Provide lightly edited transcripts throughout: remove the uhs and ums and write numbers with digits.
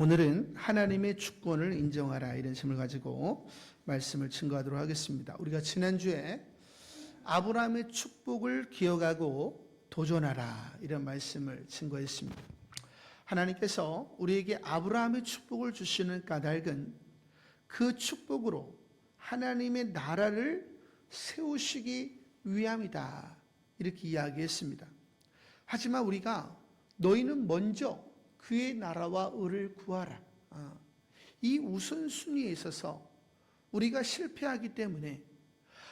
오늘은 하나님의 주권을 인정하라 이런 제목을 가지고 말씀을 증거하도록 하겠습니다. 우리가 지난주에 아브라함의 축복을 기억하고 도전하라 이런 말씀을 증거했습니다. 하나님께서 우리에게 아브라함의 축복을 주시는 까닭은 그 축복으로 하나님의 나라를 세우시기 위함이다 이렇게 이야기했습니다. 하지만 우리가 너희는 먼저 그의 나라와 의를 구하라, 이 우선순위에 있어서 우리가 실패하기 때문에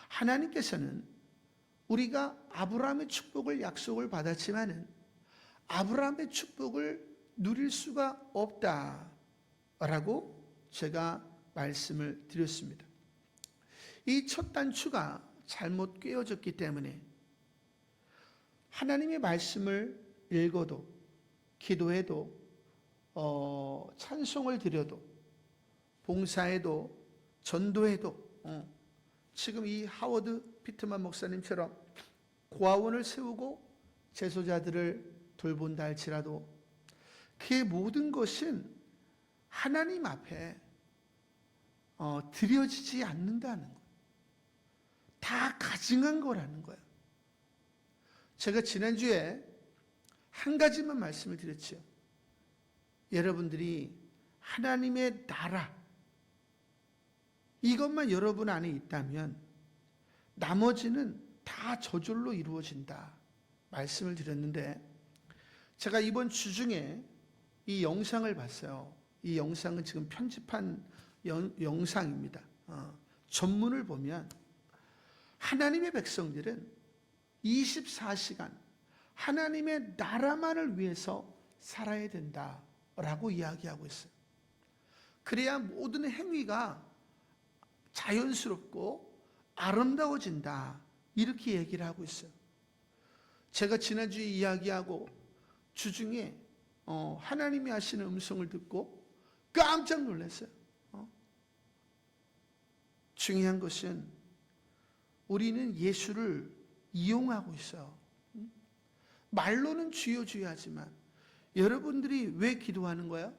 하나님께서는 우리가 아브라함의 축복을 약속을 받았지만은 아브라함의 축복을 누릴 수가 없다라고 제가 말씀을 드렸습니다. 이 첫 단추가 잘못 꿰어졌기 때문에 하나님의 말씀을 읽어도 기도해도 찬송을 드려도 봉사해도 전도해도 지금 이 하워드 피트만 목사님처럼 고아원을 세우고 재소자들을 돌본다 할지라도 그의 모든 것은 하나님 앞에 드려지지 않는다는 거예요. 다 가증한 거라는 거예요. 제가 지난주에 한 가지만 말씀을 드렸죠. 여러분들이 하나님의 나라 이것만 여러분 안에 있다면 나머지는 다 저절로 이루어진다 말씀을 드렸는데, 제가 이번 주 중에 이 영상을 봤어요. 이 영상은 지금 편집한 영상입니다. 전문을 보면 하나님의 백성들은 24시간 하나님의 나라만을 위해서 살아야 된다라고 이야기하고 있어요. 그래야 모든 행위가 자연스럽고 아름다워진다 이렇게 얘기를 하고 있어요. 제가 지난주에 이야기하고 주중에 하나님이 하시는 음성을 듣고 깜짝 놀랐어요. 중요한 것은 우리는 예수를 이용하고 있어요. 말로는 주여 주여 하지만 여러분들이 왜 기도하는 거예요?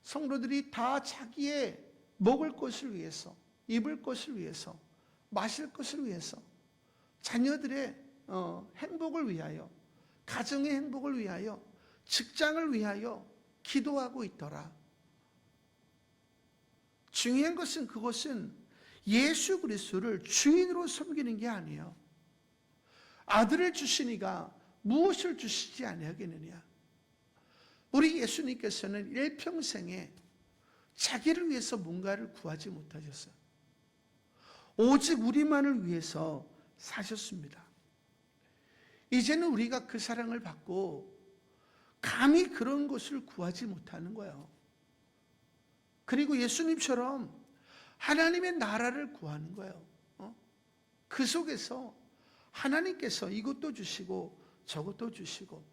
성도들이 다 자기의 먹을 것을 위해서, 입을 것을 위해서, 마실 것을 위해서, 자녀들의 행복을 위하여, 가정의 행복을 위하여, 직장을 위하여 기도하고 있더라. 중요한 것은 그것은 예수 그리스도를 주인으로 섬기는 게 아니에요. 아들을 주시니가 무엇을 주시지 아니하겠느냐. 우리 예수님께서는 일평생에 자기를 위해서 뭔가를 구하지 못하셨어요. 오직 우리만을 위해서 사셨습니다. 이제는 우리가 그 사랑을 받고 감히 그런 것을 구하지 못하는 거예요. 그리고 예수님처럼 하나님의 나라를 구하는 거예요. 그 속에서 하나님께서 이것도 주시고 저것도 주시고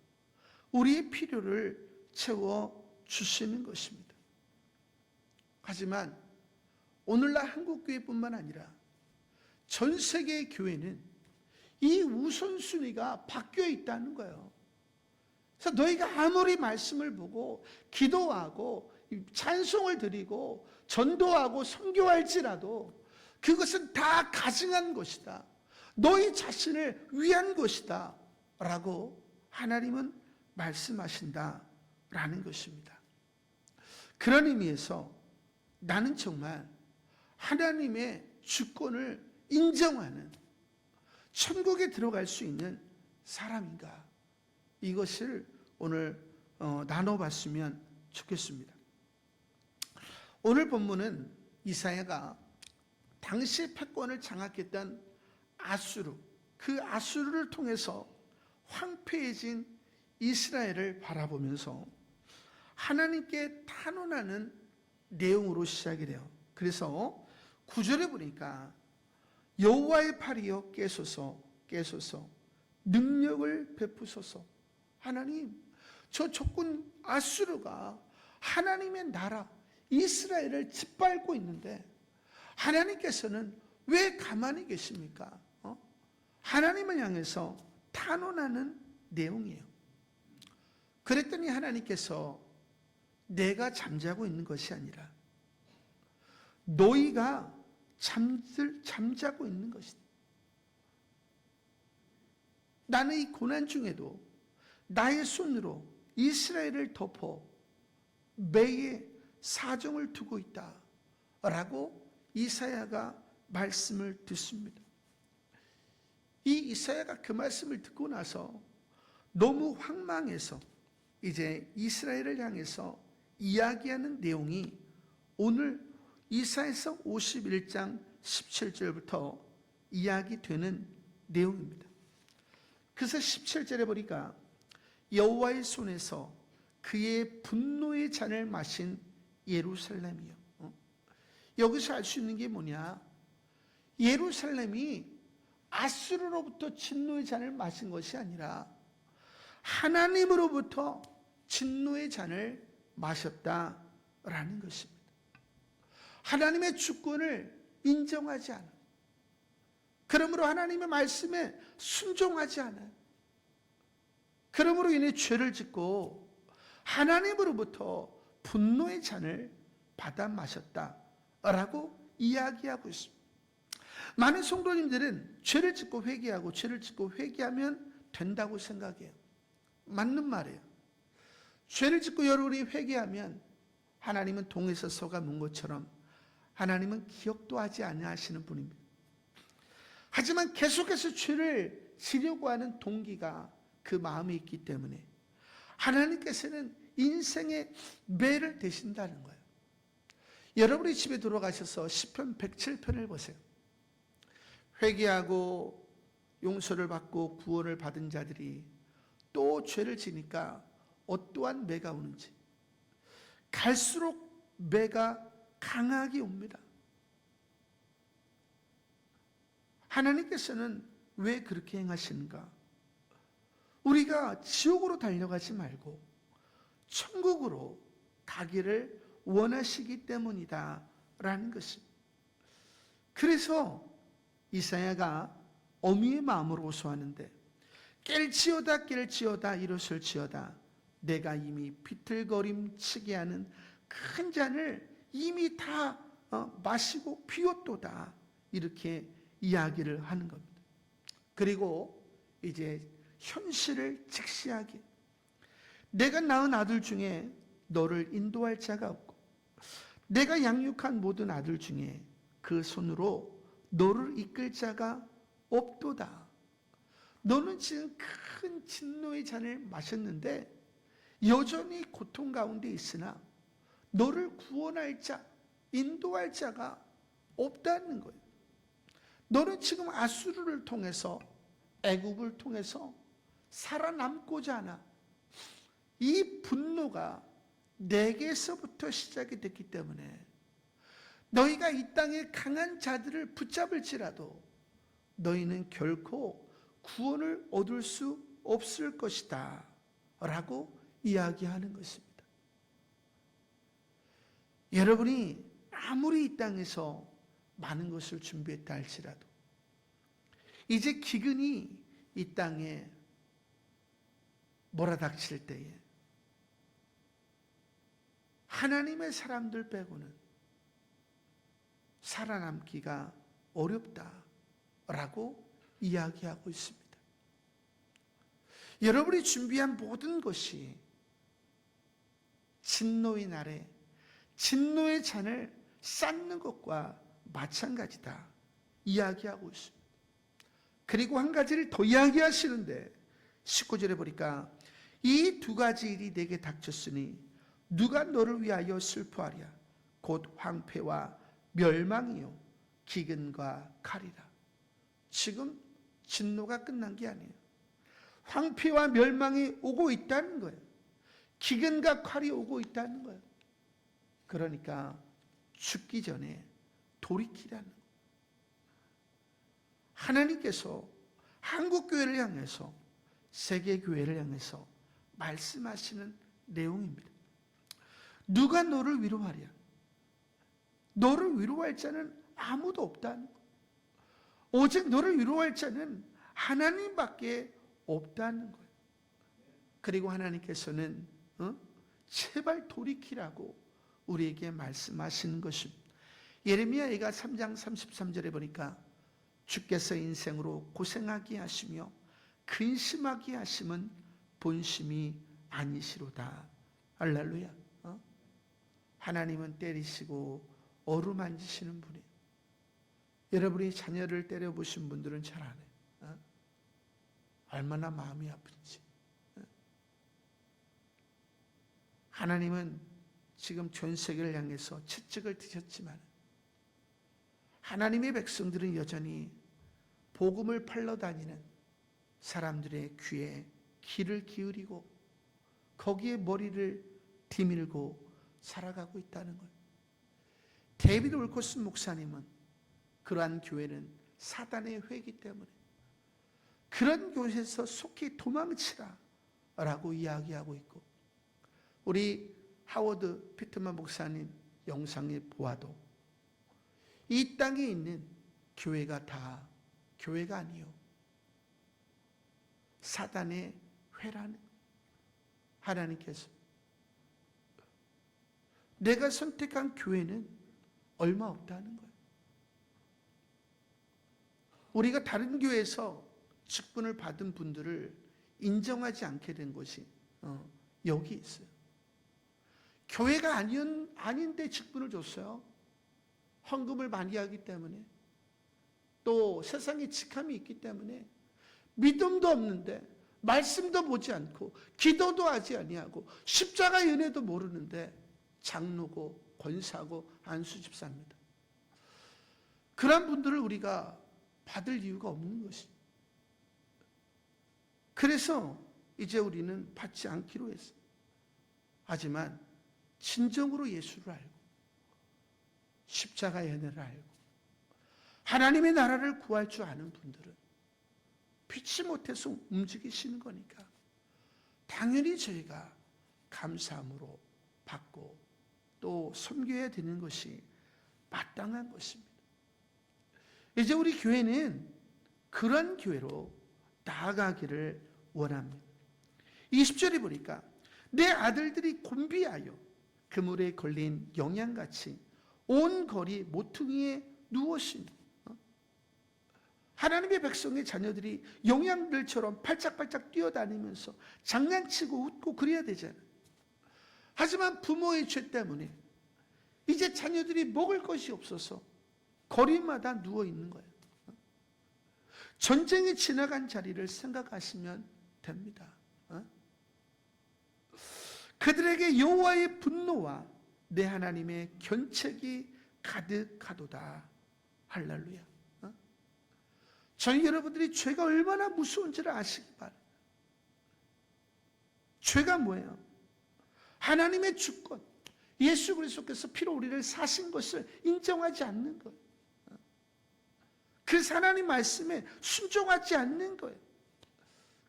우리의 필요를 채워 주시는 것입니다. 하지만 오늘날 한국교회뿐만 아니라 전 세계의 교회는 이 우선순위가 바뀌어 있다는 거예요. 그래서 너희가 아무리 말씀을 보고 기도하고 찬송을 드리고 전도하고 선교할지라도 그것은 다 가증한 것이다. 너희 자신을 위한 것이다 라고 하나님은 말씀하신다라는 것입니다. 그런 의미에서 나는 정말 하나님의 주권을 인정하는 천국에 들어갈 수 있는 사람인가, 이것을 오늘 나눠봤으면 좋겠습니다. 오늘 본문은 이사야가 당시 패권을 장악했던 아수르, 그 아수르를 통해서 황폐해진 이스라엘을 바라보면서 하나님께 탄원하는 내용으로 시작이 돼요. 그래서 9절에 보니까 여호와의 팔이여 깨소서 깨소서 능력을 베푸소서. 하나님, 저 적군 아수르가 하나님의 나라 이스라엘을 짓밟고 있는데 하나님께서는 왜 가만히 계십니까? 하나님을 향해서 탄원하는 내용이에요. 그랬더니 하나님께서 내가 잠자고 있는 것이 아니라 너희가 잠자고 있는 것이다. 나는 이 고난 중에도 나의 손으로 이스라엘을 덮어 매의 사정을 두고 있다 라고 이사야가 말씀을 듣습니다. 이 이사야가 그 말씀을 듣고 나서 너무 황망해서 이제 이스라엘을 향해서 이야기하는 내용이 오늘 이사야서 51장 17절부터 이야기되는 내용입니다. 그래서 17절에 보니까 여호와의 손에서 그의 분노의 잔을 마신 예루살렘이요. 여기서 알 수 있는 게 뭐냐? 예루살렘이 아수르로부터 진노의 잔을 마신 것이 아니라 하나님으로부터 진노의 잔을 마셨다라는 것입니다. 하나님의 주권을 인정하지 않아. 그러므로 하나님의 말씀에 순종하지 않아요. 그러므로 인해 죄를 짓고 하나님으로부터 분노의 잔을 받아 마셨다라고 이야기하고 있습니다. 많은 성도님들은 죄를 짓고 회개하고 죄를 짓고 회개하면 된다고 생각해요. 맞는 말이에요. 죄를 짓고 여러분이 회개하면 하나님은 동에서 소가 문 것처럼 하나님은 기억도 하지 아니하시는 분입니다. 하지만 계속해서 죄를 지려고 하는 동기가 그 마음에 있기 때문에 하나님께서는 인생의 매를 대신다는 거예요. 여러분이 집에 돌아가셔서 시편 107편을 보세요. 회개하고 용서를 받고 구원을 받은 자들이 또 죄를 지니까 어떠한 매가 오는지 갈수록 매가 강하게 옵니다. 하나님께서는 왜 그렇게 행하시는가? 우리가 지옥으로 달려가지 말고 천국으로 가기를 원하시기 때문이다 라는 것입니다. 그래서 이사야가 어미의 마음으로 호소하는데 깰지어다 깰지어다 이루실지어다 내가 이미 비틀거림치게 하는 큰 잔을 이미 다 마시고 비웠도다 이렇게 이야기를 하는 겁니다. 그리고 이제 현실을 직시하게 내가 낳은 아들 중에 너를 인도할 자가 없고 내가 양육한 모든 아들 중에 그 손으로 너를 이끌 자가 없도다. 너는 지금 큰 진노의 잔을 마셨는데 여전히 고통 가운데 있으나 너를 구원할 자, 인도할 자가 없다는 거예요. 너는 지금 아수르를 통해서 애굽을 통해서 살아남고자 하나 이 분노가 내게서부터 시작이 됐기 때문에 너희가 이 땅의 강한 자들을 붙잡을지라도 너희는 결코 구원을 얻을 수 없을 것이다 라고 이야기하는 것입니다. 여러분이 아무리 이 땅에서 많은 것을 준비했다 할지라도 이제 기근이 이 땅에 몰아닥칠 때에 하나님의 사람들 빼고는 살아남기가 어렵다라고 이야기하고 있습니다. 여러분이 준비한 모든 것이 진노의 날에 진노의 잔을 쌓는 것과 마찬가지다 이야기하고 있습니다. 그리고 한 가지를 더 이야기하시는데 19절에 보니까 이 두 가지 일이 내게 닥쳤으니 누가 너를 위하여 슬퍼하랴 곧 황폐와 멸망이요 기근과 칼이라. 지금 진노가 끝난 게 아니에요. 황폐와 멸망이 오고 있다는 거예요. 기근과 칼이 오고 있다는 거예요. 그러니까 죽기 전에 돌이키라는 거예요. 하나님께서 한국교회를 향해서 세계교회를 향해서 말씀하시는 내용입니다. 누가 너를 위로하랴? 너를 위로할 자는 아무도 없다는 거예요. 오직 너를 위로할 자는 하나님밖에 없다는 거예요. 그리고 하나님께서는 제발 돌이키라고 우리에게 말씀하시는 것입니다. 예레미야가 3장 33절에 보니까 주께서 인생으로 고생하게 하시며 근심하게 하심은 본심이 아니시로다. 할렐루야. 하나님은 때리시고 어루만지시는 분이에요. 여러분이 자녀를 때려보신 분들은 잘 아네요. 얼마나 마음이 아픈지. 하나님은 지금 전 세계를 향해서 채찍을 드셨지만 하나님의 백성들은 여전히 복음을 팔러 다니는 사람들의 귀에 귀를 기울이고 거기에 머리를 디밀고 살아가고 있다는 거예요. 데이비드 올코스 목사님은 그러한 교회는 사단의 회이기 때문에 그런 교회에서 속히 도망치라 라고 이야기하고 있고, 우리 하워드 피트만 목사님 영상에 보아도 이 땅에 있는 교회가 다 교회가 아니요 사단의 회라는, 하나님께서 내가 선택한 교회는 얼마 없다는 거예요. 우리가 다른 교회에서 직분을 받은 분들을 인정하지 않게 된 것이 여기 있어요. 교회가 아닌데 직분을 줬어요. 헌금을 많이 하기 때문에, 또 세상에 직함이 있기 때문에, 믿음도 없는데 말씀도 보지 않고 기도도 하지 아니하고 십자가 은혜도 모르는데 장로고 권사고 안수집사입니다. 그런 분들을 우리가 받을 이유가 없는 것입니다. 그래서 이제 우리는 받지 않기로 했어요. 하지만 진정으로 예수를 알고 십자가의 은혜를 알고 하나님의 나라를 구할 줄 아는 분들은 피치 못해서 움직이시는 거니까 당연히 저희가 감사함으로 받고 또 섬겨야 되는 것이 마땅한 것입니다. 이제 우리 교회는 그런 교회로 나아가기를 원합니다. 20절에 보니까 내 아들들이 곤비하여 그물에 걸린 영양같이 온 거리 모퉁이에 누워신, 하나님의 백성의 자녀들이 영양들처럼 팔짝팔짝 뛰어다니면서 장난치고 웃고 그래야 되잖아요. 하지만 부모의 죄 때문에 이제 자녀들이 먹을 것이 없어서 거리마다 누워 있는 거예요. 전쟁이 지나간 자리를 생각하시면 됩니다. 그들에게 여호와의 분노와 내 하나님의 견책이 가득하도다. 할렐루야. 저희 여러분들이 죄가 얼마나 무서운지를 아시기 바랍니다. 죄가 뭐예요? 하나님의 주권, 예수 그리스도께서 피로 우리를 사신 것을 인정하지 않는 거예요. 그래서 하나님 말씀에 순종하지 않는 거예요.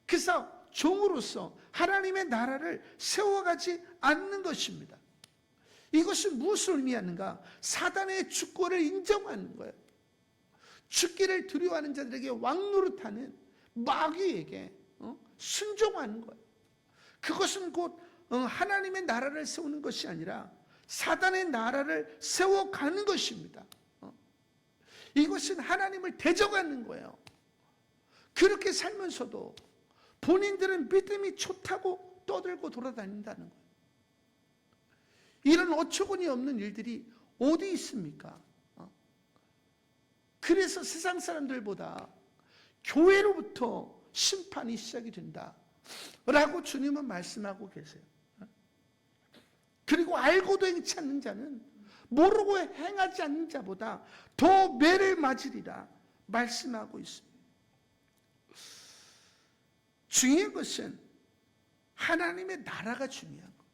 그래서 종으로서 하나님의 나라를 세워가지 않는 것입니다. 이것은 무엇을 의미하는가? 사단의 주권을 인정하는 거예요. 죽기를 두려워하는 자들에게 왕노릇하는 마귀에게 순종하는 거예요. 그것은 곧 하나님의 나라를 세우는 것이 아니라 사단의 나라를 세워가는 것입니다. 이것은 하나님을 대적하는 거예요. 그렇게 살면서도 본인들은 믿음이 좋다고 떠들고 돌아다닌다는 거예요. 이런 어처구니 없는 일들이 어디 있습니까? 그래서 세상 사람들보다 교회로부터 심판이 시작이 된다 라고 주님은 말씀하고 계세요. 그리고 알고도 행치 않는 자는 모르고 행하지 않는 자보다 더 매를 맞으리라 말씀하고 있습니다. 중요한 것은 하나님의 나라가 중요한 거예요.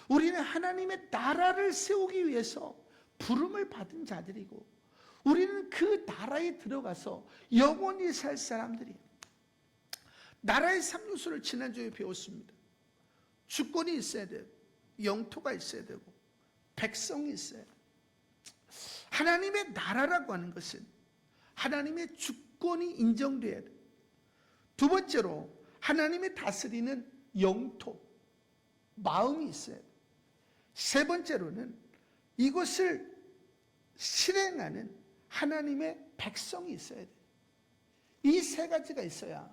우리는 하나님의 나라를 세우기 위해서 부름을 받은 자들이고, 우리는 그 나라에 들어가서 영원히 살 사람들이에요. 나라의 3요소를 지난주에 배웠습니다. 주권이 있어야 돼요. 영토가 있어야 되고 백성이 있어야 돼요. 하나님의 나라라고 하는 것은 하나님의 주권이 인정돼야 돼요. 두 번째로 하나님의 다스리는 영토. 마음이 있어야 돼. 세 번째로는 이것을 실행하는 하나님의 백성이 있어야 돼. 이 세 가지가 있어야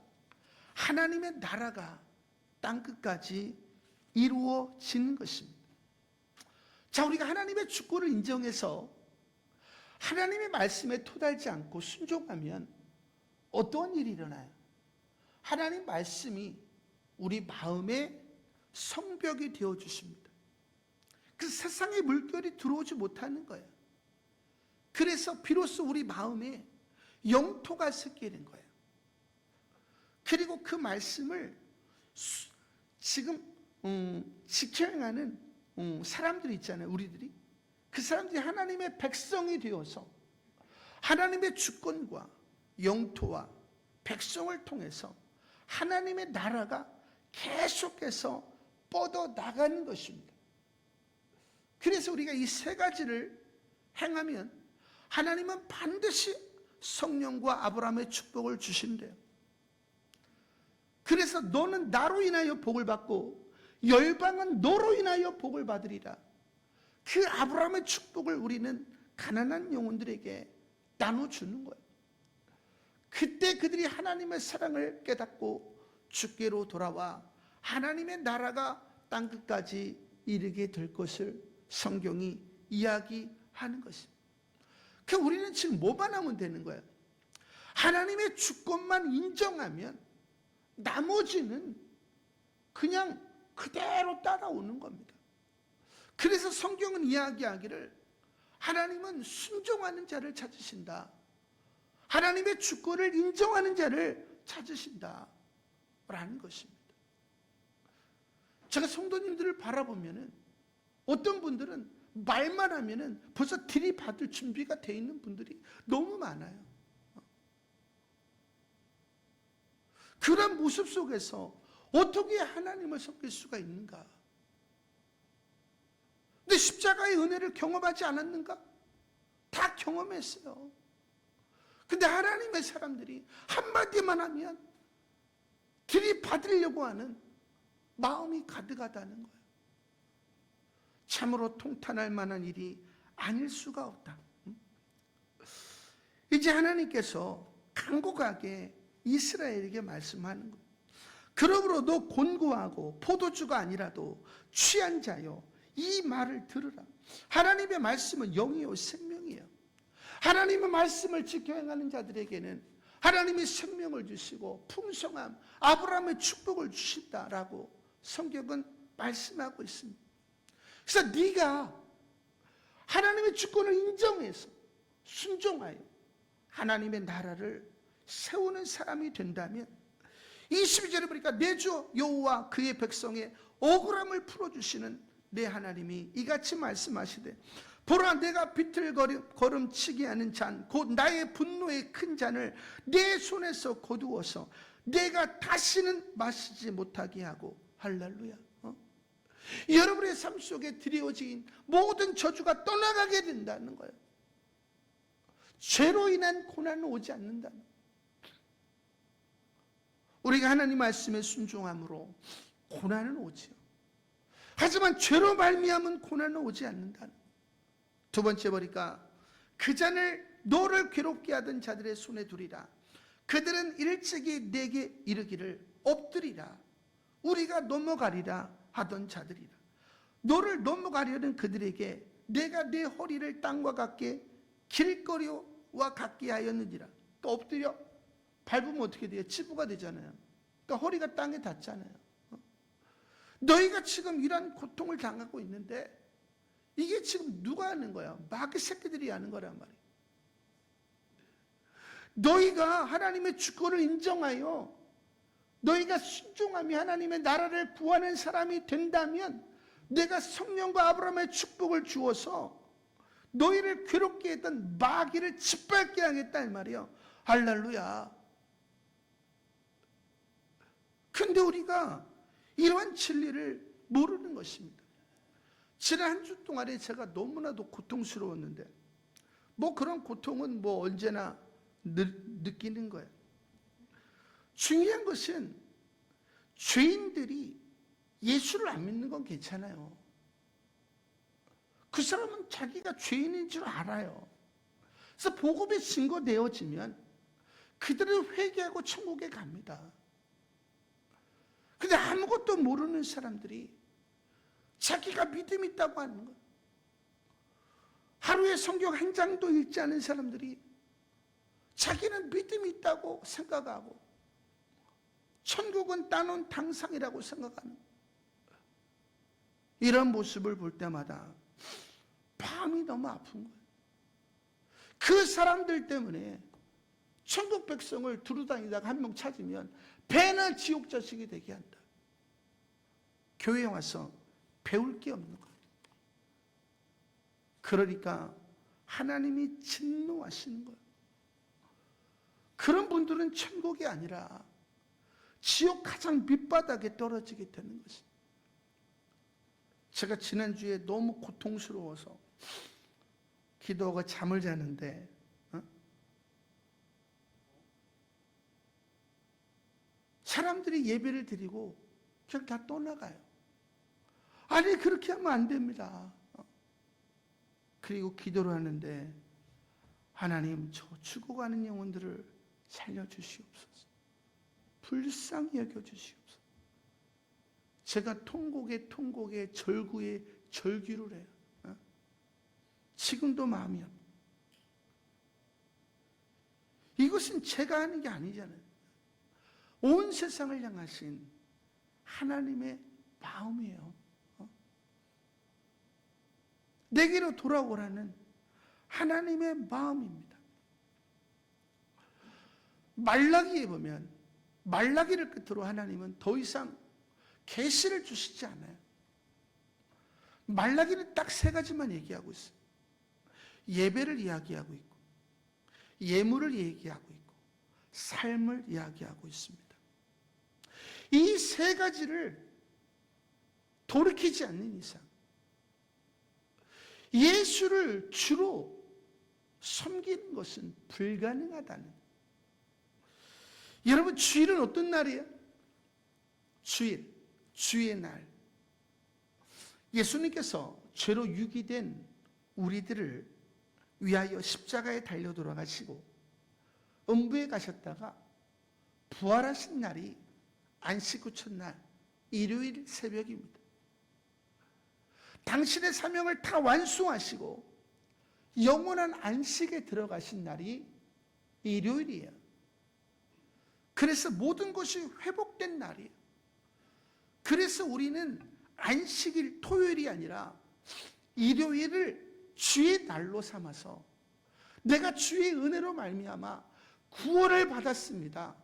하나님의 나라가 땅끝까지 이루어지는 것입니다. 자, 우리가 하나님의 주권을 인정해서 하나님의 말씀에 토달지 않고 순종하면 어떤 일이 일어나요? 하나님 말씀이 우리 마음의 성벽이 되어주십니다. 그 세상의 물결이 들어오지 못하는 거예요. 그래서 비로소 우리 마음에 영토가 섞이는 거예요. 그리고 그 말씀을 지금 지켜야 하는 사람들이 있잖아요. 우리들이. 그 사람들이 하나님의 백성이 되어서 하나님의 주권과 영토와 백성을 통해서 하나님의 나라가 계속해서 뻗어나가는 것입니다. 그래서 우리가 이 세 가지를 행하면 하나님은 반드시 성령과 아브라함의 축복을 주신대요. 그래서 너는 나로 인하여 복을 받고 열방은 너로 인하여 복을 받으리라. 그 아브라함의 축복을 우리는 가난한 영혼들에게 나눠주는 거예요. 그때 그들이 하나님의 사랑을 깨닫고 주께로 돌아와 하나님의 나라가 땅끝까지 이르게 될 것을 성경이 이야기하는 것입니다. 그 우리는 지금 뭐만 하면 되는 거예요? 하나님의 주권만 인정하면 나머지는 그냥 그대로 따라오는 겁니다. 그래서 성경은 이야기하기를 하나님은 순종하는 자를 찾으신다. 하나님의 주권을 인정하는 자를 찾으신다 라는 것입니다. 제가 성도님들을 바라보면은 어떤 분들은 말만 하면은 벌써 들이받을 준비가 돼 있는 분들이 너무 많아요. 그런 모습 속에서 어떻게 하나님을 섬길 수가 있는가? 근데 십자가의 은혜를 경험하지 않았는가? 다 경험했어요. 근데 하나님의 사람들이 한마디만 하면 들이받으려고 하는 마음이 가득하다는 거예요. 참으로 통탄할 만한 일이 아닐 수가 없다. 이제 하나님께서 간곡하게 이스라엘에게 말씀하는 거예요. 그러므로 너 곤고하고 포도주가 아니라도 취한 자여 이 말을 들으라. 하나님의 말씀은 영이요 생명이에요. 하나님의 말씀을 지켜 행하는 자들에게는 하나님이 생명을 주시고 풍성함, 아브라함의 축복을 주신다라고 성경은 말씀하고 있습니다. 그래서 네가 하나님의 주권을 인정해서 순종하여 하나님의 나라를 세우는 사람이 된다면 22절에 보니까 내 주 여호와 그의 백성의 억울함을 풀어주시는 내 하나님이 이같이 말씀하시되 보라 내가 비틀거름치게 하는 잔 곧 나의 분노의 큰 잔을 내 손에서 거두어서 내가 다시는 마시지 못하게 하고 할렐루야. 여러분의 삶 속에 드리워진 모든 저주가 떠나가게 된다는 거예요. 죄로 인한 고난은 오지 않는다는 거예요. 우리가 하나님 말씀에 순종함으로 고난은 오지요. 하지만 죄로 말미암은 고난은 오지 않는다는 거예요. 두 번째 보니까 그 잔을 너를 괴롭게 하던 자들의 손에 두리라. 그들은 일찍이 내게 이르기를 엎드리라. 우리가 넘어가리라 하던 자들이라. 너를 넘어가려는 그들에게 내가 내 허리를 땅과 같게 길거리와 같게 하였느니라. 또 엎드려 밟으면 어떻게 돼요? 치부가 되잖아요. 그러니까 허리가 땅에 닿잖아요. 너희가 지금 이런 고통을 당하고 있는데 이게 지금 누가 하는 거야? 마귀 새끼들이 하는 거란 말이에요. 너희가 하나님의 주권을 인정하여 너희가 순종하며 하나님의 나라를 구하는 사람이 된다면 내가 성령과 아브라함의 축복을 주어서 너희를 괴롭게 했던 마귀를 짓밟게 하겠다 이 말이에요. 할렐루야. 근데 우리가 이러한 진리를 모르는 것입니다. 지난 한 주 동안에 제가 너무나도 고통스러웠는데 뭐 그런 고통은 뭐 언제나 느끼는 거예요. 중요한 것은 죄인들이 예수를 안 믿는 건 괜찮아요. 그 사람은 자기가 죄인인 줄 알아요. 그래서 복음이 증거되어지면 그들은 회개하고 천국에 갑니다. 근데 아무것도 모르는 사람들이 자기가 믿음 있다고 하는 거예요. 하루에 성경 한 장도 읽지 않은 사람들이 자기는 믿음이 있다고 생각하고 천국은 따놓은 당상이라고 생각하는 거예요. 이런 모습을 볼 때마다 마음이 너무 아픈 거예요. 그 사람들 때문에 천국 백성을 두루다니다가 한 명 찾으면 배나 지옥 자식이 되게 한다. 교회에 와서 배울 게 없는 거예요. 그러니까 하나님이 진노하시는 거예요. 그런 분들은 천국이 아니라 지옥 가장 밑바닥에 떨어지게 되는 것입니다. 제가 지난주에 너무 고통스러워서 기도하고 잠을 자는데 사람들이 예배를 드리고 그냥 다 떠나가요. 아니 그렇게 하면 안 됩니다. 그리고 기도를 하는데 하나님 저 죽어가는 영혼들을 살려주시옵소서. 불쌍히 여겨주시옵소서. 제가 통곡에 절구에 절규를 해요. 지금도 마음이 아파요. 이것은 제가 하는 게 아니잖아요. 온 세상을 향하신 하나님의 마음이에요. 내게로 돌아오라는 하나님의 마음입니다. 말라기에 보면 말라기를 끝으로 하나님은 더 이상 계시를 주시지 않아요. 말라기는 딱 세 가지만 얘기하고 있어요. 예배를 이야기하고 있고 예물을 얘기하고 있고 삶을 이야기하고 있습니다. 이 세 가지를 돌이키지 않는 이상 예수를 주로 섬기는 것은 불가능하다는 거예요. 여러분 주일은 어떤 날이에요? 주의 날. 예수님께서 죄로 유기된 우리들을 위하여 십자가에 달려 돌아가시고 음부에 가셨다가 부활하신 날이 안식 후 첫날 일요일 새벽입니다. 당신의 사명을 다 완수하시고 영원한 안식에 들어가신 날이 일요일이에요. 그래서 모든 것이 회복된 날이에요. 그래서 우리는 안식일 토요일이 아니라 일요일을 주의 날로 삼아서 내가 주의 은혜로 말미암아 구원을 받았습니다.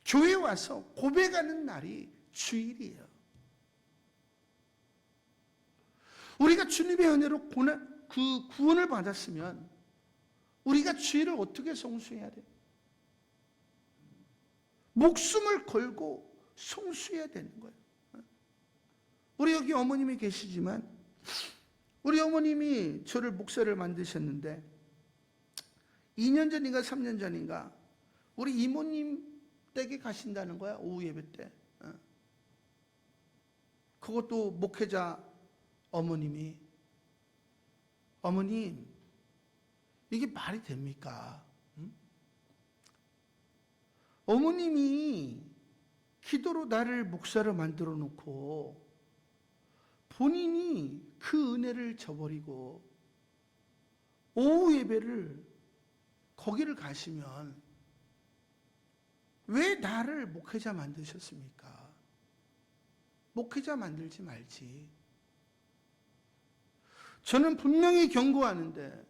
교회 와서 고백하는 날이 주일이에요. 우리가 주님의 은혜로 그 구원을 받았으면 우리가 주일을 어떻게 성수해야 돼요? 목숨을 걸고 성수해야 되는 거예요. 우리 여기 어머님이 계시지만 우리 어머님이 저를 목사를 만드셨는데 2년 전인가 3년 전인가 우리 이모님 댁에 가신다는 거야. 오후 예배 때. 그것도 목회자 어머님이 어머님 이게 말이 됩니까? 어머님이 기도로 나를 목사로 만들어 놓고 본인이 그 은혜를 저버리고 오후 예배를 거기를 가시면 왜 나를 목회자 만드셨습니까? 목회자 만들지 말지. 저는 분명히 경고하는데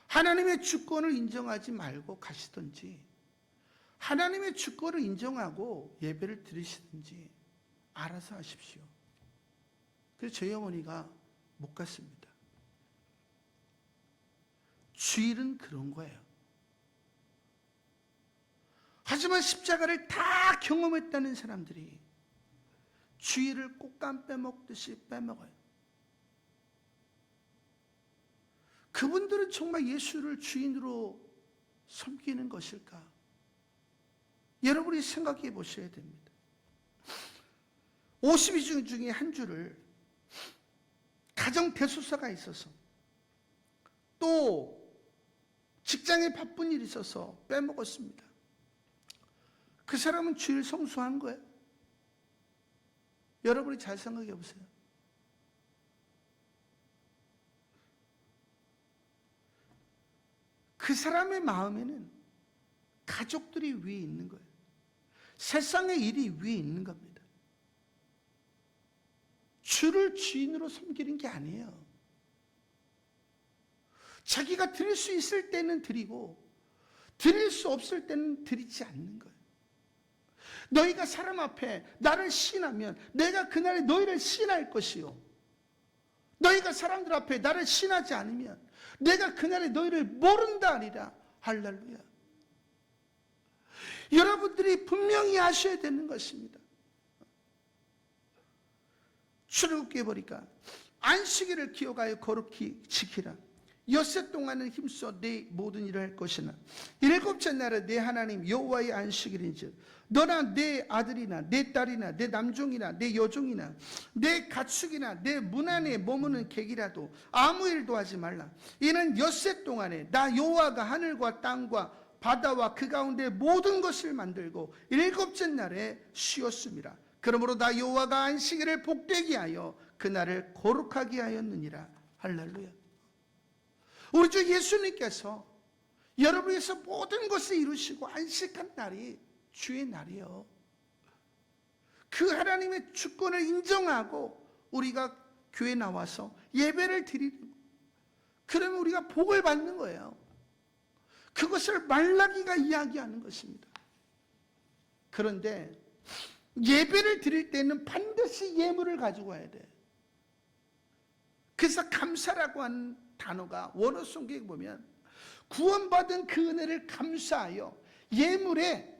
하나님의 주권을 인정하지 말고 가시든지 하나님의 주권을 인정하고 예배를 드리시든지 알아서 하십시오. 그래서 저희 어머니가 못 갔습니다. 주일은 그런 거예요. 하지만 십자가를 다 경험했다는 사람들이 주일을 꽃감 빼먹듯이 빼먹어요. 그분들은 정말 예수를 주인으로 섬기는 것일까? 여러분이 생각해 보셔야 됩니다. 50일 중에 한 주를 가정 대소사가 있어서 또 직장에 바쁜 일이 있어서 빼먹었습니다. 그 사람은 주일 성수한 거예요? 여러분이 잘 생각해 보세요. 그 사람의 마음에는 가족들이 위에 있는 거예요. 세상의 일이 위에 있는 겁니다. 주를 주인으로 섬기는 게 아니에요. 자기가 드릴 수 있을 때는 드리고 드릴 수 없을 때는 드리지 않는 거예요. 너희가 사람 앞에 나를 시인하면 내가 그날에 너희를 시인할 것이요, 너희가 사람들 앞에 나를 시인하지 않으면 내가 그날에 너희를 모른다 하리라. 할렐루야. 여러분들이 분명히 아셔야 되는 것입니다. 출애굽기에 보니까 안식일을 기억하여 거룩히 지키라. 엿새 동안은 힘써 네 모든 일을 할 것이나 일곱째 날은 내 하나님 여호와의 안식일인즉 너나 내 아들이나 내 딸이나 내 남종이나 내 여종이나 내 가축이나 내 문 안에 머무는 객이라도 아무 일도 하지 말라. 이는 엿새 동안에 나 여호와가 하늘과 땅과 바다와 그 가운데 모든 것을 만들고 일곱째 날에 쉬었음이라. 그러므로 나 여호와가 안식일을 복되게 하여 그날을 거룩하게 하였느니라. 할렐루야. 우리 주 예수님께서 여러분을 위해서 모든 것을 이루시고 안식한 날이 주의 날이요, 그 하나님의 주권을 인정하고 우리가 교회에 나와서 예배를 드리는 거예요. 그러면 우리가 복을 받는 거예요. 그것을 말라기가 이야기하는 것입니다. 그런데 예배를 드릴 때는 반드시 예물을 가지고 와야 돼. 그래서 감사라고 하는 단어가 원어 성경에 보면 구원받은 그 은혜를 감사하여 예물을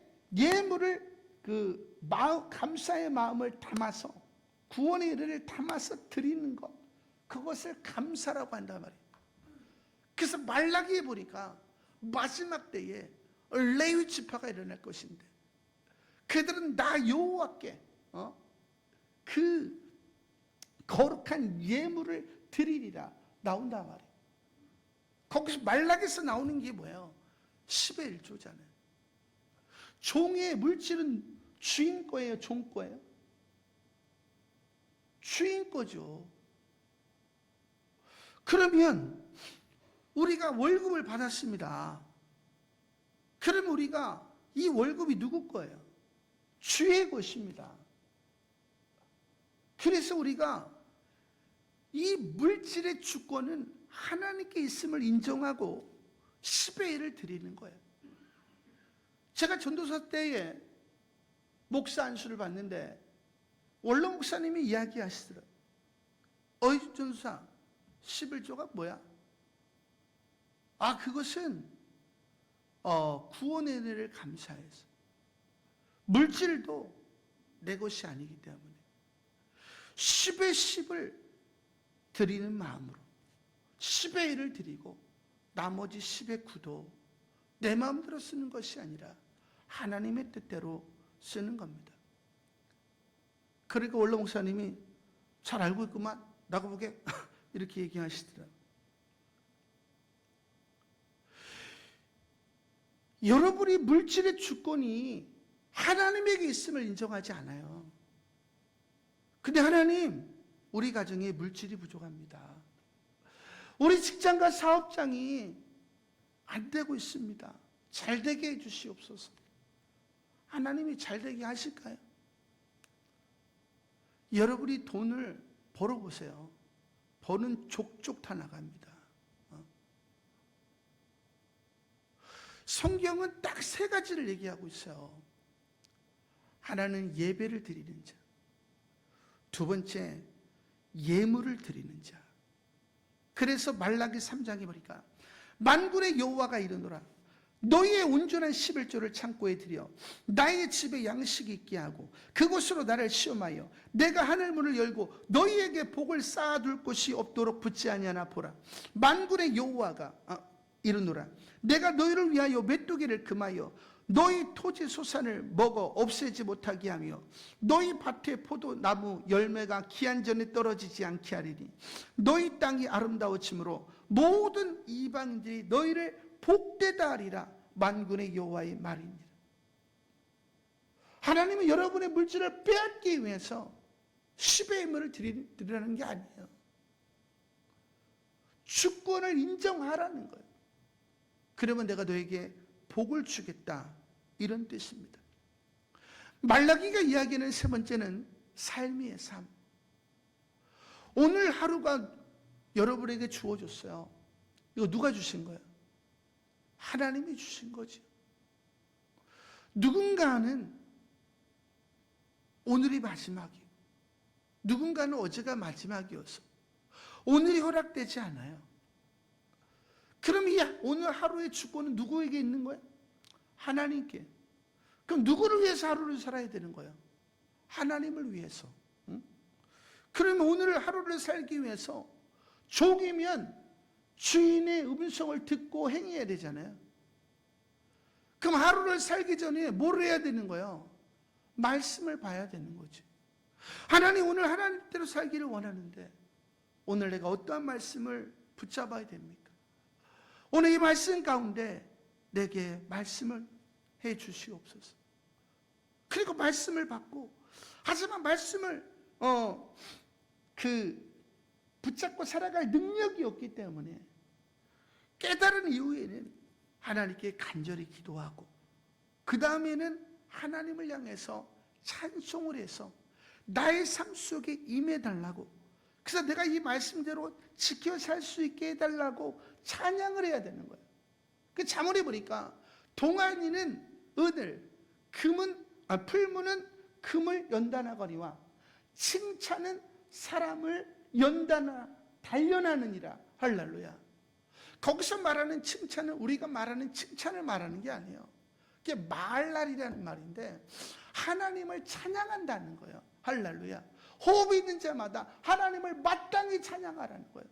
감사의 마음을 담아서, 구원의 은혜를 담아서 드리는 것, 그것을 감사라고 한단 말이에요. 그래서 말라기에 보니까 마지막 때에 레위 지파가 일어날 것인데 그들은 나 여호와께 그 거룩한 예물을 드리리라 나온단 말이에요. 거기서 말라기에서 나오는 게 뭐예요? 10의 1조잖아요. 종의 물질은 주인 거예요, 종 거예요? 주인 거죠. 그러면 우리가 월급을 받았습니다. 그러면 우리가 이 월급이 누구 거예요? 주의 것입니다. 그래서 우리가 이 물질의 주권은 하나님께 있음을 인정하고 10의 1을 드리는 거예요. 제가 전도사 때에 목사 안수를 받는데 원로 목사님이 이야기하시더라고요. 어이 전도사, 11조가 뭐야? 그것은 구원의 은혜를 감사해서, 물질도 내 것이 아니기 때문에 10의 10을 드리는 마음으로 10의 1을 드리고 나머지 10의 9도 내 마음대로 쓰는 것이 아니라 하나님의 뜻대로 쓰는 겁니다. 그러니까 원로 목사님이 잘 알고 있구만, 나고 보게 이렇게 얘기하시더라고요. 여러분이 물질의 주권이 하나님에게 있음을 인정하지 않아요. 근데 하나님, 우리 가정에 물질이 부족합니다. 우리 직장과 사업장이 안 되고 있습니다. 잘 되게 해주시옵소서. 하나님이 잘 되게 하실까요? 여러분이 돈을 벌어보세요. 버는 족족 다 나갑니다. 성경은 딱 3가지를 얘기하고 있어요. 하나는 예배를 드리는 자, 두 번째 예물을 드리는 자. 그래서 말라기 3장에 보니까 만군의 여호와가 이르노라, 너희의 온전한 11조를 창고에 들여 나의 집에 양식이 있게 하고 그곳으로 나를 시험하여 내가 하늘문을 열고 너희에게 복을 쌓아둘 곳이 없도록 붙지 아니하나 보라. 만군의 여호와가 이르노라, 내가 너희를 위하여 메뚜기를 금하여 너희 토지 소산을 먹어 없애지 못하게 하며 너희 밭의 포도나무 열매가 기한 전에 떨어지지 않게 하리니 너희 땅이 아름다워짐으로 모든 이방인들이 너희를 복되다 하리라. 만군의 여호와의 말이니라. 하나님은 여러분의 물질을 빼앗기 위해서 10의 힘을 드리라는 게 아니에요. 주권을 인정하라는 거예요. 그러면 내가 너에게 복을 주겠다, 이런 뜻입니다. 말라기가 이야기하는 세 번째는 삶이에요. 삶. 오늘 하루가 여러분에게 주어졌어요. 이거 누가 주신 거예요? 하나님이 주신 거죠. 누군가는 오늘이 마지막이에요. 누군가는 어제가 마지막이어서 오늘이 허락되지 않아요. 그럼 이 오늘 하루의 주권은 누구에게 있는 거예요? 하나님께. 그럼 누구를 위해서 하루를 살아야 되는 거예요? 하나님을 위해서. 응? 그러면 오늘 하루를 살기 위해서 종이면 주인의 음성을 듣고 행해야 되잖아요. 그럼 하루를 살기 전에 뭘 해야 되는 거예요? 말씀을 봐야 되는 거지. 하나님, 오늘 하나님대로 살기를 원하는데 오늘 내가 어떠한 말씀을 붙잡아야 됩니까? 오늘 이 말씀 가운데 내게 말씀을 해 주시옵소서. 그리고 말씀을 받고, 하지만 말씀을 붙잡고 살아갈 능력이 없기 때문에 깨달은 이후에는 하나님께 간절히 기도하고, 그 다음에는 하나님을 향해서 찬송을 해서 나의 삶 속에 임해달라고, 그래서 내가 이 말씀대로 지켜 살 수 있게 해달라고 찬양을 해야 되는 거예요. 그 자문해 보니까 동안이는 은을, 풀무는 금을 연단하거니와 칭찬은 사람을 단련하느니라. 할렐루야. 거기서 말하는 칭찬은 우리가 말하는 칭찬을 말하는 게 아니에요. 그게 말날이라는 말인데 하나님을 찬양한다는 거예요. 할렐루야. 호흡이 있는 자마다 하나님을 마땅히 찬양하라는 거예요.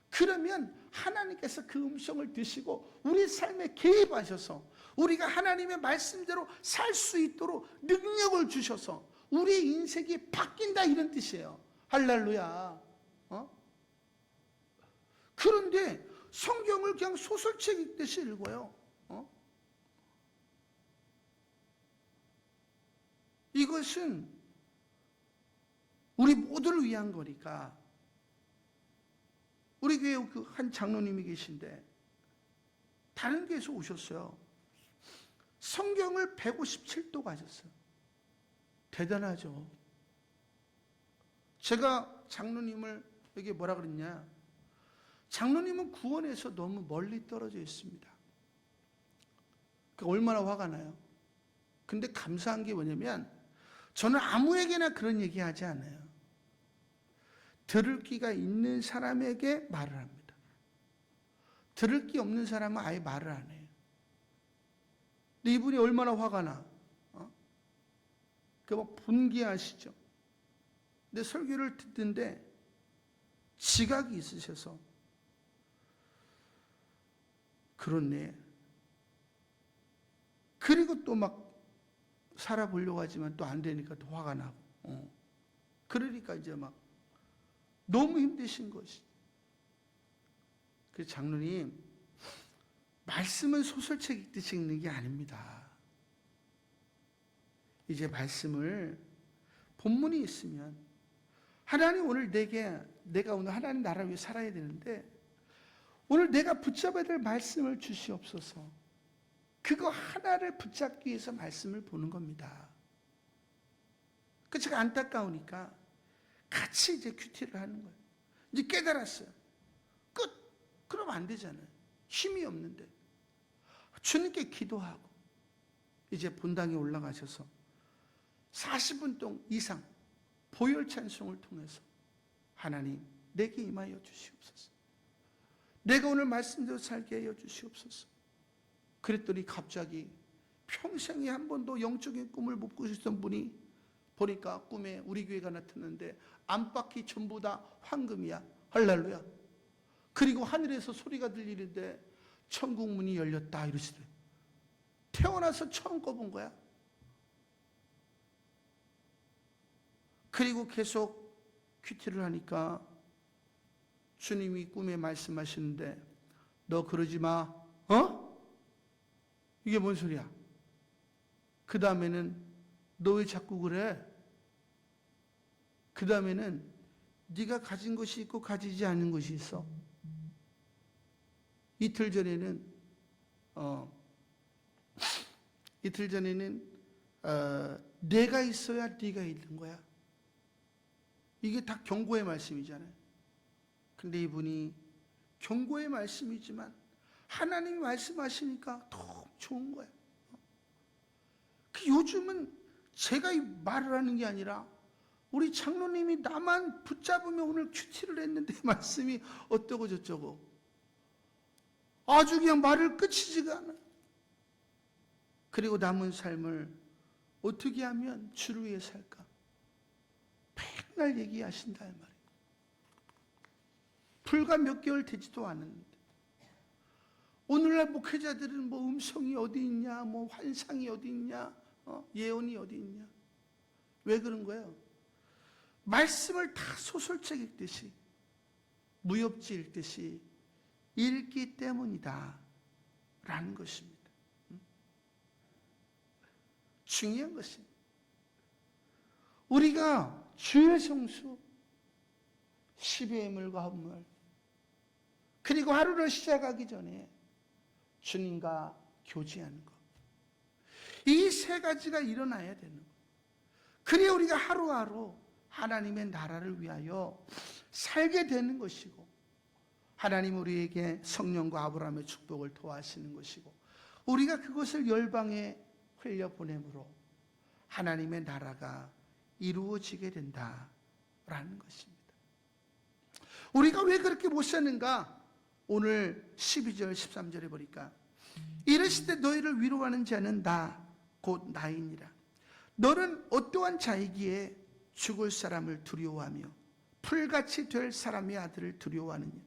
그러면 하나님께서 그 음성을 드시고 우리 삶에 개입하셔서 우리가 하나님의 말씀대로 살 수 있도록 능력을 주셔서 우리의 인생이 바뀐다, 이런 뜻이에요. 할렐루야. 그런데 성경을 그냥 소설책 읽듯이 읽어요. 이것은 우리 모두를 위한 거니까. 우리 교회 그 한 장로님이 계신데 다른 교회에서 오셨어요. 성경을 157도 가졌어요. 대단하죠. 제가 장로님을 여기 뭐라 그랬냐, 장로님은 구원에서 너무 멀리 떨어져 있습니다. 얼마나 화가 나요. 근데 감사한 게 뭐냐면 저는 아무에게나 그런 얘기 하지 않아요. 들을 귀가 있는 사람에게 말을 합니다. 들을 귀 없는 사람은 아예 말을 안 해요. 근데 이분이 얼마나 화가 나. 막 분개하시죠. 근데 설교를 듣는데 지각이 있으셔서, 그렇네. 그리고 또 막 살아보려고 하지만 또 안 되니까 또 화가 나고. 그러니까 이제 막 너무 힘드신 것이. 그래서 장로님, 말씀은 소설책 읽듯이 읽는 게 아닙니다. 이제 말씀을, 본문이 있으면 하나님, 오늘 내가 오늘 하나님 나라 위해 살아야 되는데 오늘 내가 붙잡아야 될 말씀을 주시옵소서. 그거 하나를 붙잡기 위해서 말씀을 보는 겁니다. 그 제가 안타까우니까 같이 이제 큐티를 하는 거예요. 이제 깨달았어요. 끝. 그러면 안 되잖아요. 힘이 없는데. 주님께 기도하고 이제 본당에 올라가셔서 40분 이상 보혈 찬송을 통해서 하나님, 내게 임하여 주시옵소서. 내가 오늘 말씀대로 살게 하여 주시옵소서. 그랬더니 갑자기 평생에 한 번도 영적인 꿈을 못 꾸셨던 분이 보니까 꿈에 우리 교회가 나타났는데 안팎이 전부 다 황금이야. 할렐루야. 그리고 하늘에서 소리가 들리는데 천국 문이 열렸다, 이러시더래요. 태어나서 처음 꿔본 거야. 그리고 계속 큐티를 하니까 주님이 꿈에 말씀하시는데 너 그러지 마. 이게 뭔 소리야? 그 다음에는 너 왜 자꾸 그래? 그 다음에는 네가 가진 것이 있고 가지지 않은 것이 있어. 이틀 전에는 내가 있어야 네가 있는 거야. 이게 다 경고의 말씀이잖아요. 근데 이분이 경고의 말씀이지만 하나님이 말씀하시니까 너무 좋은 거야. 요즘은 제가 이 말을 하는 게 아니라 우리 장로님이 나만 붙잡으면 오늘 큐티를 했는데 말씀이 어떠고 저쩌고 아주 그냥 말을 끝이지가 않아. 그리고 남은 삶을 어떻게 하면 주를 위해 살까? 맨날 얘기하신다 이 말이에요. 불과 몇 개월 되지도 않았는데 오늘날 목회자들은 뭐 음성이 어디 있냐, 뭐 환상이 어디 있냐, 예언이 어디 있냐. 왜 그런 거예요? 말씀을 다 소설책 읽듯이 무협지 읽듯이 읽기 때문이다 라는 것입니다. 중요한 것입니다. 우리가 주의 성수 10의 물과 헌물 그리고 하루를 시작하기 전에 주님과 교제하는 것, 이 세 가지가 일어나야 되는 것. 그래야 우리가 하루하루 하나님의 나라를 위하여 살게 되는 것이고 하나님 우리에게 성령과 아브라함의 축복을 도와주시는 것이고 우리가 그것을 열방에 흘려보내므로 하나님의 나라가 이루어지게 된다라는 것입니다. 우리가 왜 그렇게 못 사는가? 오늘 12절 13절에 보니까 이르시되 너희를 위로하는 자는 나 곧 나이니라. 너는 어떠한 자이기에 죽을 사람을 두려워하며 풀같이 될 사람의 아들을 두려워하느냐.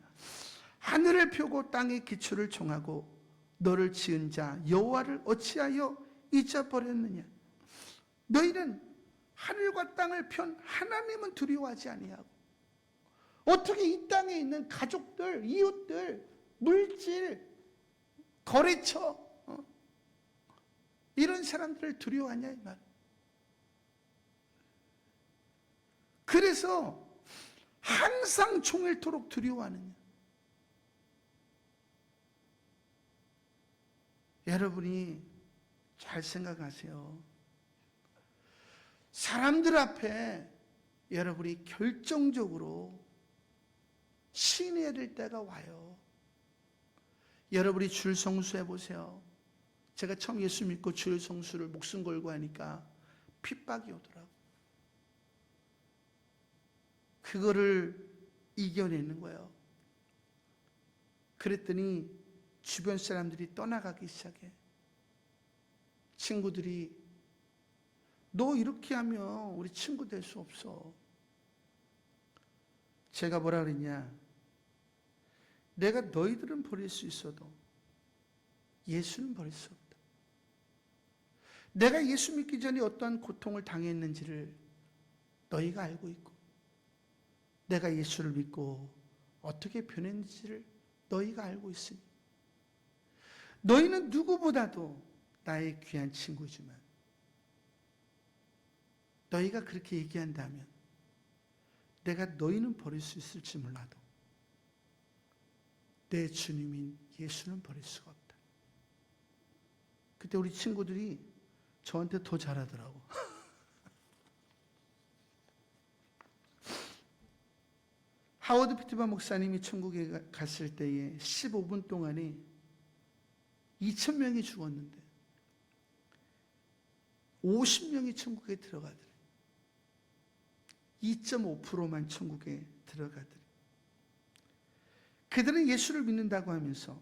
하늘을 펴고 땅의 기초를 정하고 너를 지은 자 여호와를 어찌하여 잊어버렸느냐. 너희는 하늘과 땅을 편 하나님은 두려워하지 아니하고 어떻게 이 땅에 있는 가족들, 이웃들, 물질, 거래처 이런 사람들을 두려워하냐 이 말. 그래서 항상 종일토록 두려워하느냐. 여러분이 잘 생각하세요. 사람들 앞에 여러분이 결정적으로 신해야 될 때가 와요. 여러분이 줄 성수해 보세요. 제가 처음 예수 믿고 줄 성수를 목숨 걸고 하니까 핍박이 오더라고. 그거를 이겨내는 거예요. 그랬더니 주변 사람들이 떠나가기 시작해. 친구들이 너 이렇게 하면 우리 친구 될 수 없어. 제가 뭐라 그랬냐? 내가 너희들은 버릴 수 있어도 예수는 버릴 수 없다. 내가 예수 믿기 전에 어떠한 고통을 당했는지를 너희가 알고 있고 내가 예수를 믿고 어떻게 변했는지를 너희가 알고 있으니 너희는 누구보다도 나의 귀한 친구지만 너희가 그렇게 얘기한다면 내가 너희는 버릴 수 있을지 몰라도 내 주님인 예수는 버릴 수가 없다. 그때 우리 친구들이 저한테 더 잘하더라고. 하워드 피트만 목사님이 천국에 갔을 때에 15분 동안에 2,000명이 죽었는데 50명이 천국에 들어가더래. 2.5%만 천국에 들어가더래. 그들은 예수를 믿는다고 하면서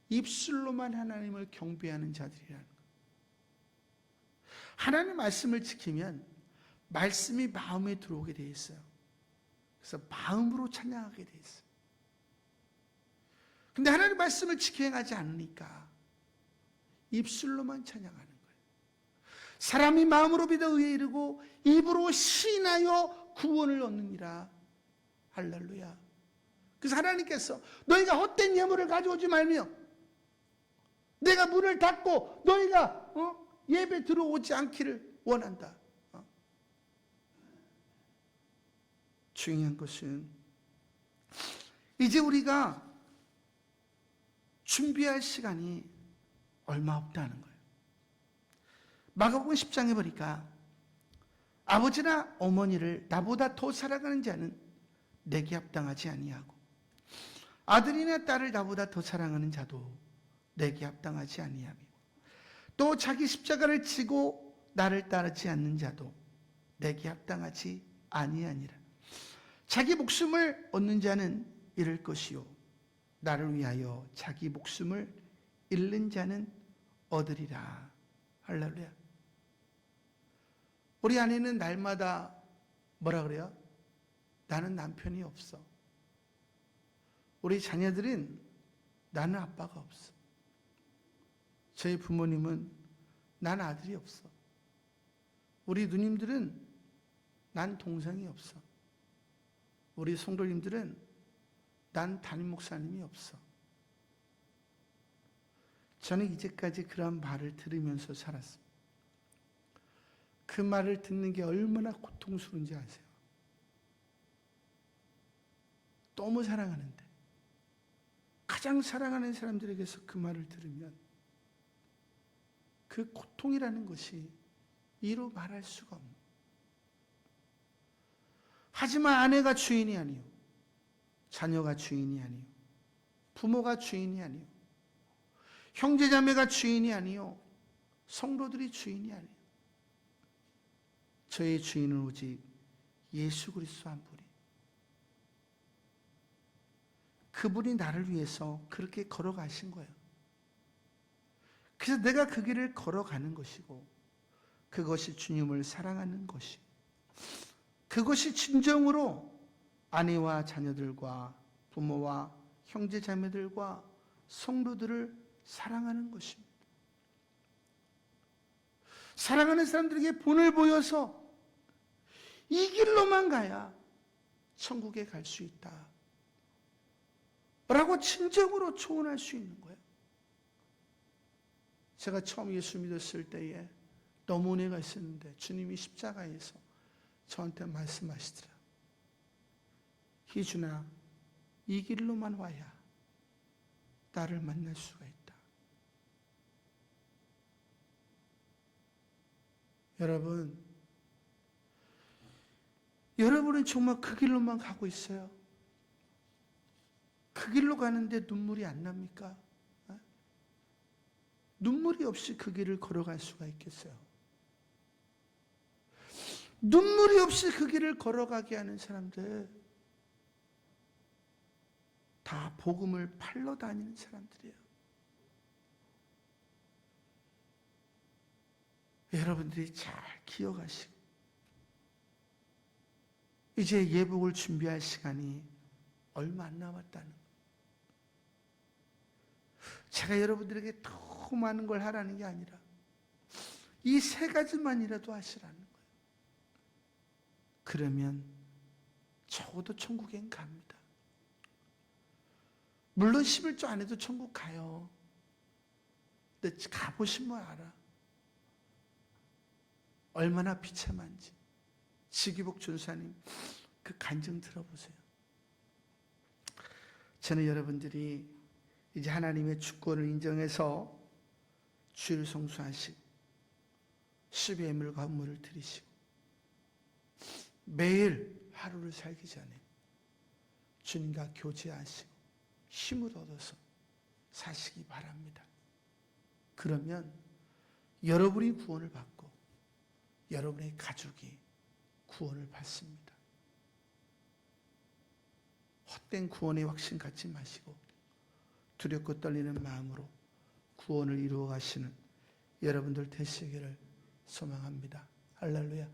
입술로만 하나님을 경배하는 자들이라는 것. 하나님의 말씀을 지키면 말씀이 마음에 들어오게 돼 있어요. 그래서 마음으로 찬양하게 돼 있어요. 근데 하나님의 말씀을 지켜 행하지 않으니까 입술로만 찬양하는 거예요. 사람이 마음으로 믿어 의에 이르고 입으로 시인하여 구원을 얻느니라. 할렐루야. 그래서 하나님께서 너희가 헛된 예물을 가져오지 말며 내가 문을 닫고 너희가 예배 들어오지 않기를 원한다. 중요한 것은 이제 우리가 준비할 시간이 얼마 없다는 거예요. 마가복음 10장에 보니까 아버지나 어머니를 나보다 더 사랑하는 자는 내게 합당하지 아니하고 아들이나 딸을 나보다 더 사랑하는 자도 내게 합당하지 아니하며 또 자기 십자가를 지고 나를 따르지 않는 자도 내게 합당하지 아니하니라. 자기 목숨을 얻는 자는 잃을 것이요 나를 위하여 자기 목숨을 잃는 자는 얻으리라. 할렐루야. 우리 아내는 날마다 뭐라 그래요? 나는 남편이 없어. 우리 자녀들은 나는 아빠가 없어. 저희 부모님은 난 아들이 없어. 우리 누님들은 난 동생이 없어. 우리 성도님들은 난 담임 목사님이 없어. 저는 이제까지 그런 말을 들으면서 살았습니다. 그 말을 듣는 게 얼마나 고통스러운지 아세요? 너무 사랑하는데 가장 사랑하는 사람들에게서 그 말을 들으면 그 고통이라는 것이 이루 말할 수가 없는. 하지만 아내가 주인이 아니요, 자녀가 주인이 아니요, 부모가 주인이 아니요, 형제자매가 주인이 아니요, 성도들이 주인이 아니요. 저의 주인은 오직 예수 그리스도 한 분이. 그분이 나를 위해서 그렇게 걸어가신 거예요. 그래서 내가 그 길을 걸어가는 것이고 그것이 주님을 사랑하는 것이, 그것이 진정으로 아내와 자녀들과 부모와 형제 자매들과 성도들을 사랑하는 것입니다. 사랑하는 사람들에게 본을 보여서 이 길로만 가야 천국에 갈 수 있다 라고 진정으로 초원할 수 있는 거예요. 제가 처음 예수 믿었을 때에 너무 은혜가 있었는데 주님이 십자가에서 저한테 말씀하시더라. 희준아, 이 길로만 와야 나를 만날 수가 있다. 여러분은 정말 그 길로만 가고 있어요? 그 길로 가는데 눈물이 안 납니까? 눈물이 없이 그 길을 걸어갈 수가 있겠어요? 눈물이 없이 그 길을 걸어가게 하는 사람들 다 복음을 팔러 다니는 사람들이에요. 여러분들이 잘 기억하시고 이제 예복을 준비할 시간이 얼마 안 남았다는 거예요. 제가 여러분들에게 더 많은 걸 하라는 게 아니라 이 세 가지만이라도 하시라는 거예요. 그러면 적어도 천국엔 갑니다. 물론 11조 안 해도 천국 가요. 근데 가보시면 알아. 얼마나 비참한지. 지기복 전사님 그 간증 들어보세요. 저는 여러분들이 이제 하나님의 주권을 인정해서 주일 성수하시고 10의 예물과 헌물을 드리시고 매일 하루를 살기 전에 주님과 교제하시고 힘을 얻어서 사시기 바랍니다. 그러면 여러분이 구원을 받고 여러분의 가족이 구원을 받습니다. 헛된 구원의 확신 갖지 마시고 두렵고 떨리는 마음으로 구원을 이루어 가시는 여러분들 되시기를 소망합니다. 할렐루야.